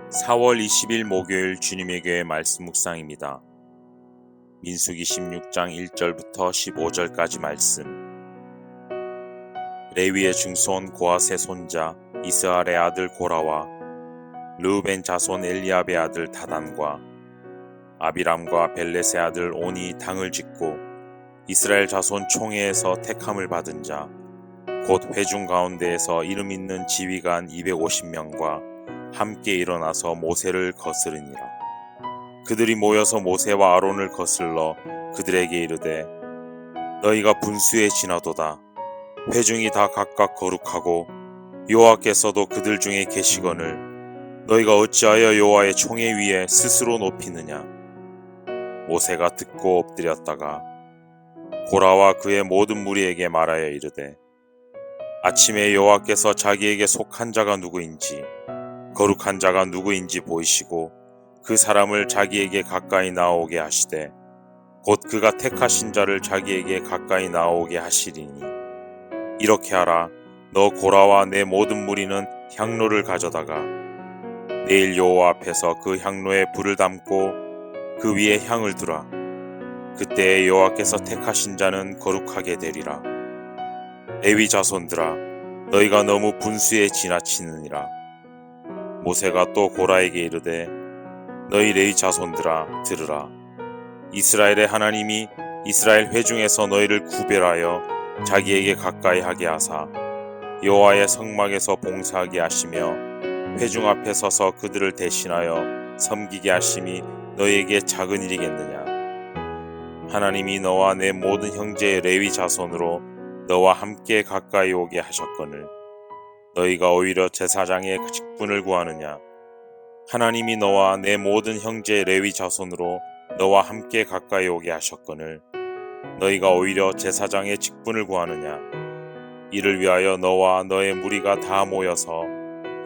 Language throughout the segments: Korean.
4월 20일 목요일 주님의 교회 말씀 묵상입니다. 민수기 16장 1절부터 15절까지 말씀. 레위의 증손 고핫의 손자 이스할의 아들 고라와 르우벤 자손 엘리압의 아들 다단과 아비람과 벨렛의 아들 온이 당을 짓고 이스라엘 자손 총회에서 택함을 받은 자 곧 회중 가운데에서 이름 있는 지휘관 250명과 함께 일어나서 모세를 거스르니라. 그들이 모여서 모세와 아론을 거슬러 그들에게 이르되 너희가 분수에 지나도다. 회중이 다 각각 거룩하고 여호와께서도 그들 중에 계시거늘 너희가 어찌하여 여호와의 총회 위에 스스로 높이느냐. 모세가 듣고 엎드렸다가 고라와 그의 모든 무리에게 말하여 이르되 아침에 여호와께서 자기에게 속한 자가 누구인지 거룩한 자가 누구인지 보이시고 그 사람을 자기에게 가까이 나오게 하시되 곧 그가 택하신 자를 자기에게 가까이 나오게 하시리니 이렇게 하라. 너 고라와 내 모든 무리는 향로를 가져다가 내일 여호와 앞에서 그 향로에 불을 담고 그 위에 향을 두라. 그때에 여호와께서 택하신 자는 거룩하게 되리라. 레위 자손들아 너희가 너무 분수에 지나치느니라. 모세가 또 고라에게 이르되 너희 레위 자손들아 들으라. 이스라엘의 하나님이 이스라엘 회중에서 너희를 구별하여 자기에게 가까이 하게 하사 여호와의 성막에서 봉사하게 하시며 회중 앞에 서서 그들을 대신하여 섬기게 하심이 너희에게 작은 일이겠느냐. 하나님이 너와 내 모든 형제의 레위 자손으로 너와 함께 가까이 오게 하셨거늘 너희가 오히려 제사장의 직분을 구하느냐. 하나님이 너와 내 모든 형제 레위 자손으로 너와 함께 가까이 오게 하셨거늘 너희가 오히려 제사장의 직분을 구하느냐. 이를 위하여 너와 너의 무리가 다 모여서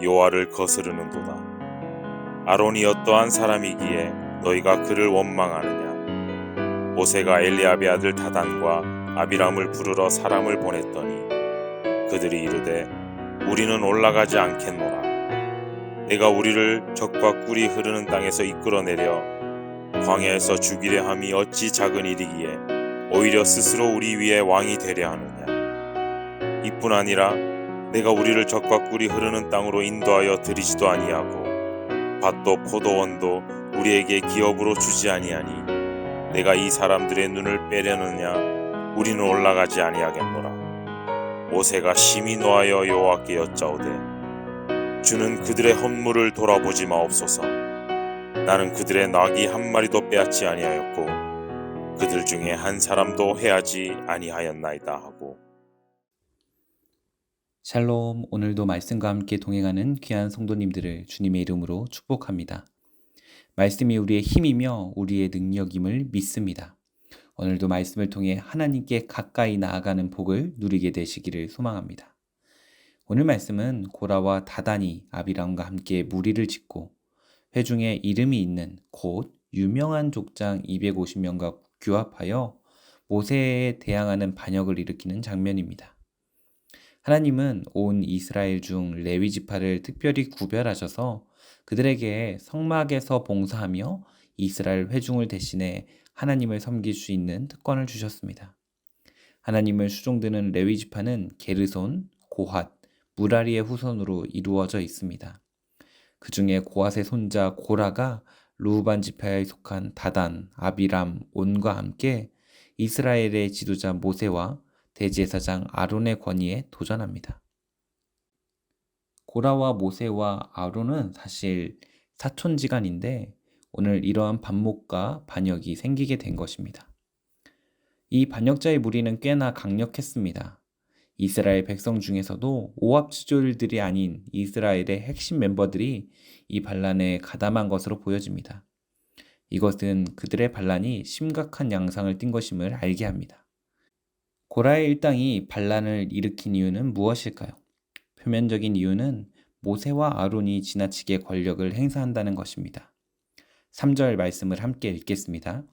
여호와를 거스르는도다. 아론이 어떠한 사람이기에 너희가 그를 원망하느냐. 모세가 엘리압의 아들 다단과 아비람을 부르러 사람을 보냈더니 그들이 이르되 우리는 올라가지 않겠노라. 내가 우리를 적과 꿀이 흐르는 땅에서 이끌어내려 광야에서 죽이려 함이 어찌 작은 일이기에 오히려 스스로 우리 위에 왕이 되려 하느냐. 이뿐 아니라 내가 우리를 적과 꿀이 흐르는 땅으로 인도하여 들이지도 아니하고 밭도 포도원도 우리에게 기업으로 주지 아니하니 내가 이 사람들의 눈을 빼려느냐. 우리는 올라가지 아니하겠노라. 모세가 심히 노하여 여호와께 여짜오되 주는 그들의 헌물을 돌아보지 마옵소서. 나는 그들의 나귀 한 마리도 빼앗지 아니하였고 그들 중에 한 사람도 해하지 아니하였나이다 하고. 샬롬, 오늘도 말씀과 함께 동행하는 귀한 성도님들을 주님의 이름으로 축복합니다. 말씀이 우리의 힘이며 우리의 능력임을 믿습니다. 오늘도 말씀을 통해 하나님께 가까이 나아가는 복을 누리게 되시기를 소망합니다. 오늘 말씀은 고라와 다단이 아비람과 함께 무리를 짓고 회중에 이름이 있는 곧 유명한 족장 250명과 규합하여 모세에 대항하는 반역을 일으키는 장면입니다. 하나님은 온 이스라엘 중 레위 지파를 특별히 구별하셔서 그들에게 성막에서 봉사하며 이스라엘 회중을 대신해 하나님을 섬길 수 있는 특권을 주셨습니다. 하나님을 수종드는 레위 지파는 게르손, 고핫, 무라리의 후손으로 이루어져 있습니다. 그 중에 고핫의 손자 고라가 르우반 지파에 속한 다단, 아비람, 온과 함께 이스라엘의 지도자 모세와 대제사장 아론의 권위에 도전합니다. 고라와 모세와 아론은 사실 사촌지간인데 오늘 이러한 반목과 반역이 생기게 된 것입니다. 이 반역자의 무리는 꽤나 강력했습니다. 이스라엘 백성 중에서도 오합지졸들이 아닌 이스라엘의 핵심 멤버들이 이 반란에 가담한 것으로 보여집니다. 이것은 그들의 반란이 심각한 양상을 띈 것임을 알게 합니다. 고라의 일당이 반란을 일으킨 이유는 무엇일까요? 표면적인 이유는 모세와 아론이 지나치게 권력을 행사한다는 것입니다. 3절 말씀을 함께 읽겠습니다.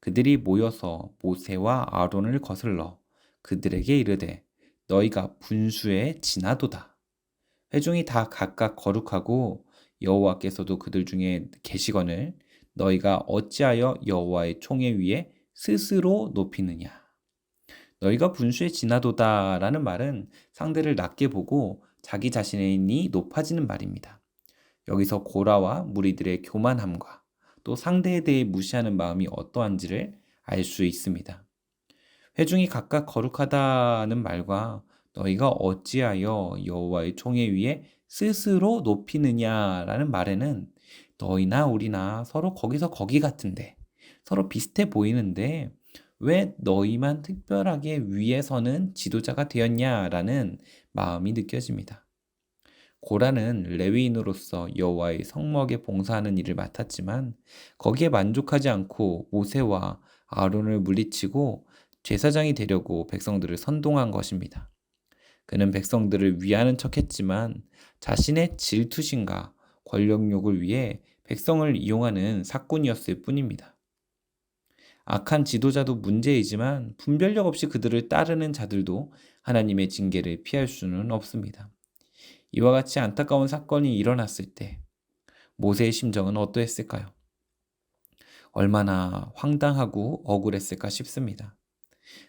그들이 모여서 모세와 아론을 거슬러 그들에게 이르되 너희가 분수에 지나도다. 회중이 다 각각 거룩하고 여호와께서도 그들 중에 계시거늘 너희가 어찌하여 여호와의 총회 위에 스스로 높이느냐. 너희가 분수에 지나도다라는 말은 상대를 낮게 보고 자기 자신이 높아지는 말입니다. 여기서 고라와 무리들의 교만함과 또 상대에 대해 무시하는 마음이 어떠한지를 알 수 있습니다. 회중이 각각 거룩하다는 말과 너희가 어찌하여 여호와의 총회 위에 스스로 높이느냐라는 말에는 너희나 우리나 서로 거기서 거기 같은데 서로 비슷해 보이는데 왜 너희만 특별하게 위에서는 지도자가 되었냐라는 마음이 느껴집니다. 고라는 레위인으로서 여호와의 성막에 봉사하는 일을 맡았지만 거기에 만족하지 않고 모세와 아론을 물리치고 제사장이 되려고 백성들을 선동한 것입니다. 그는 백성들을 위하는 척했지만 자신의 질투심과 권력욕을 위해 백성을 이용하는 사꾼이었을 뿐입니다. 악한 지도자도 문제이지만 분별력 없이 그들을 따르는 자들도 하나님의 징계를 피할 수는 없습니다. 이와 같이 안타까운 사건이 일어났을 때 모세의 심정은 어떠했을까요? 얼마나 황당하고 억울했을까 싶습니다.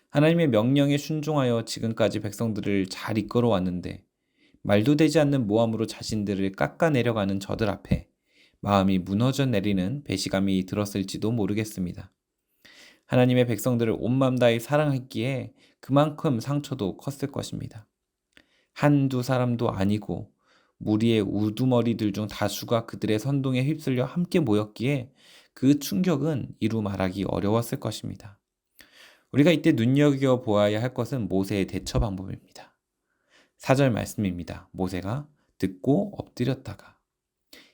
하나님의 명령에 순종하여 지금까지 백성들을 잘 이끌어 왔는데 말도 되지 않는 모함으로 자신들을 깎아내려가는 저들 앞에 마음이 무너져 내리는 배시감이 들었을지도 모르겠습니다. 하나님의 백성들을 온 맘 다해 사랑했기에 그만큼 상처도 컸을 것입니다. 한두 사람도 아니고 무리의 우두머리들 중 다수가 그들의 선동에 휩쓸려 함께 모였기에 그 충격은 이루 말하기 어려웠을 것입니다. 우리가 이때 눈여겨보아야 할 것은 모세의 대처 방법입니다. 4절 말씀입니다. 모세가 듣고 엎드렸다가.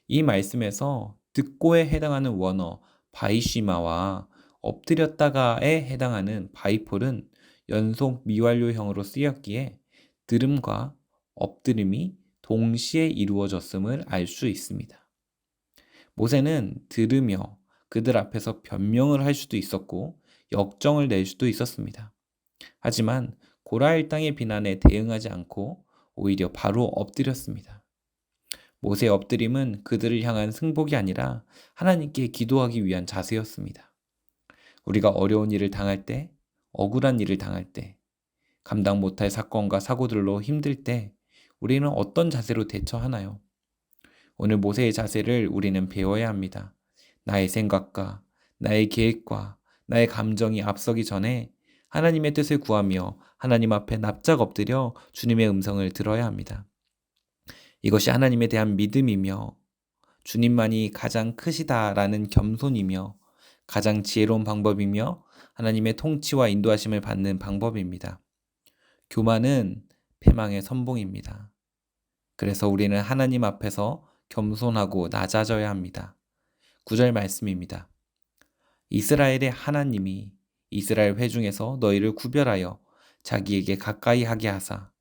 이 말씀에서 듣고에 해당하는 원어 바이시마와 엎드렸다가에 해당하는 바이폴은 연속 미완료형으로 쓰였기에 들음과 엎드림이 동시에 이루어졌음을 알 수 있습니다. 모세는 들으며 그들 앞에서 변명을 할 수도 있었고 역정을 낼 수도 있었습니다. 하지만 고라 일당의 비난에 대응하지 않고 오히려 바로 엎드렸습니다. 모세의 엎드림은 그들을 향한 승복이 아니라 하나님께 기도하기 위한 자세였습니다. 우리가 어려운 일을 당할 때, 억울한 일을 당할 때, 감당 못할 사건과 사고들로 힘들 때 우리는 어떤 자세로 대처하나요? 오늘 모세의 자세를 우리는 배워야 합니다. 나의 생각과 나의 계획과 나의 감정이 앞서기 전에 하나님의 뜻을 구하며 하나님 앞에 납작 엎드려 주님의 음성을 들어야 합니다. 이것이 하나님에 대한 믿음이며 주님만이 가장 크시다라는 겸손이며 가장 지혜로운 방법이며 하나님의 통치와 인도하심을 받는 방법입니다. 교만은 패망의 선봉입니다. 그래서 우리는 하나님 앞에서 겸손하고 낮아져야 합니다. 9절 말씀입니다. 이스라엘의 하나님이 이스라엘 회중에서 너희를 구별하여 자기에게 가까이 하게 하사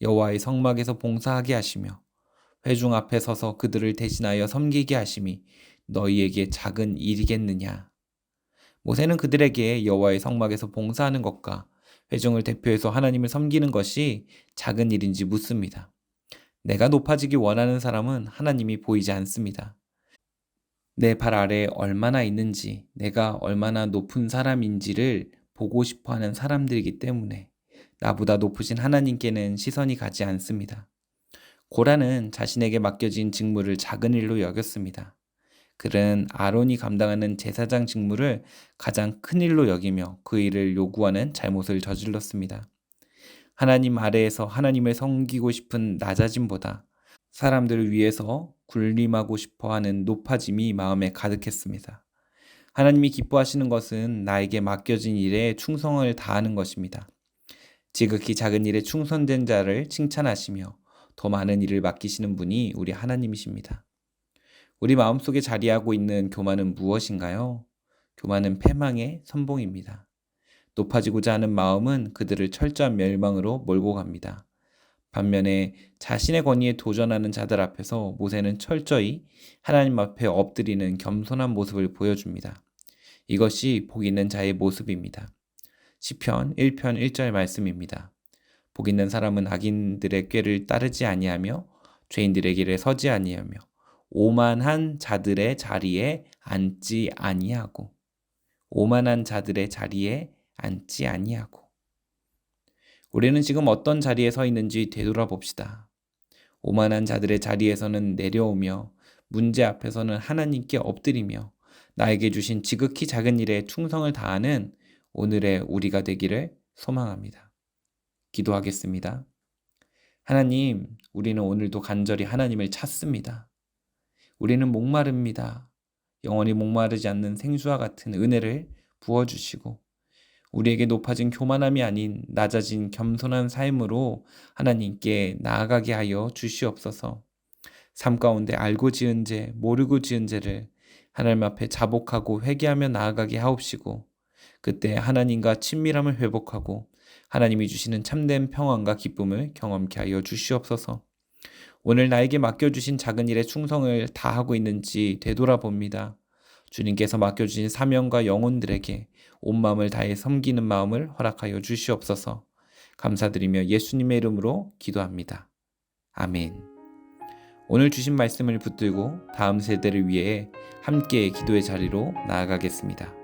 여호와의 성막에서 봉사하게 하시며 회중 앞에 서서 그들을 대신하여 섬기게 하심이 너희에게 작은 일이겠느냐. 모세는 그들에게 여호와의 성막에서 봉사하는 것과 회중을 대표해서 하나님을 섬기는 것이 작은 일인지 묻습니다. 내가 높아지기 원하는 사람은 하나님이 보이지 않습니다. 내 발 아래에 얼마나 있는지, 내가 얼마나 높은 사람인지를 보고 싶어 하는 사람들이기 때문에 나보다 높으신 하나님께는 시선이 가지 않습니다. 고라는 자신에게 맡겨진 직무를 작은 일로 여겼습니다. 그는 아론이 감당하는 제사장 직무를 가장 큰 일로 여기며 그 일을 요구하는 잘못을 저질렀습니다. 하나님 아래에서 하나님을 섬기고 싶은 낮아짐보다 사람들을 위해서 군림하고 싶어하는 높아짐이 마음에 가득했습니다. 하나님이 기뻐하시는 것은 나에게 맡겨진 일에 충성을 다하는 것입니다. 지극히 작은 일에 충성된 자를 칭찬하시며 더 많은 일을 맡기시는 분이 우리 하나님이십니다. 우리 마음속에 자리하고 있는 교만은 무엇인가요? 교만은 패망의 선봉입니다. 높아지고자 하는 마음은 그들을 철저한 멸망으로 몰고 갑니다. 반면에 자신의 권위에 도전하는 자들 앞에서 모세는 철저히 하나님 앞에 엎드리는 겸손한 모습을 보여줍니다. 이것이 복 있는 자의 모습입니다. 시편 1편 1절 말씀입니다. 복 있는 사람은 악인들의 꾀를 따르지 아니하며 죄인들의 길에 서지 아니하며 오만한 자들의 자리에 앉지 아니하고 오만한 자들의 자리에 앉지 아니하고. 우리는 지금 어떤 자리에 서 있는지 되돌아봅시다. 오만한 자들의 자리에서는 내려오며 문제 앞에서는 하나님께 엎드리며 나에게 주신 지극히 작은 일에 충성을 다하는 오늘의 우리가 되기를 소망합니다. 기도하겠습니다. 하나님, 우리는 오늘도 간절히 하나님을 찾습니다. 우리는 목마릅니다. 영원히 목마르지 않는 생수와 같은 은혜를 부어주시고 우리에게 높아진 교만함이 아닌 낮아진 겸손한 삶으로 하나님께 나아가게 하여 주시옵소서. 삶 가운데 알고 지은 죄, 모르고 지은 죄를 하나님 앞에 자복하고 회개하며 나아가게 하옵시고 그때 하나님과 친밀함을 회복하고 하나님이 주시는 참된 평안과 기쁨을 경험케 하여 주시옵소서. 오늘 나에게 맡겨주신 작은 일에 충성을 다하고 있는지 되돌아봅니다. 주님께서 맡겨주신 사명과 영혼들에게 온 마음을 다해 섬기는 마음을 허락하여 주시옵소서. 감사드리며 예수님의 이름으로 기도합니다. 아멘. 오늘 주신 말씀을 붙들고 다음 세대를 위해 함께 기도의 자리로 나아가겠습니다.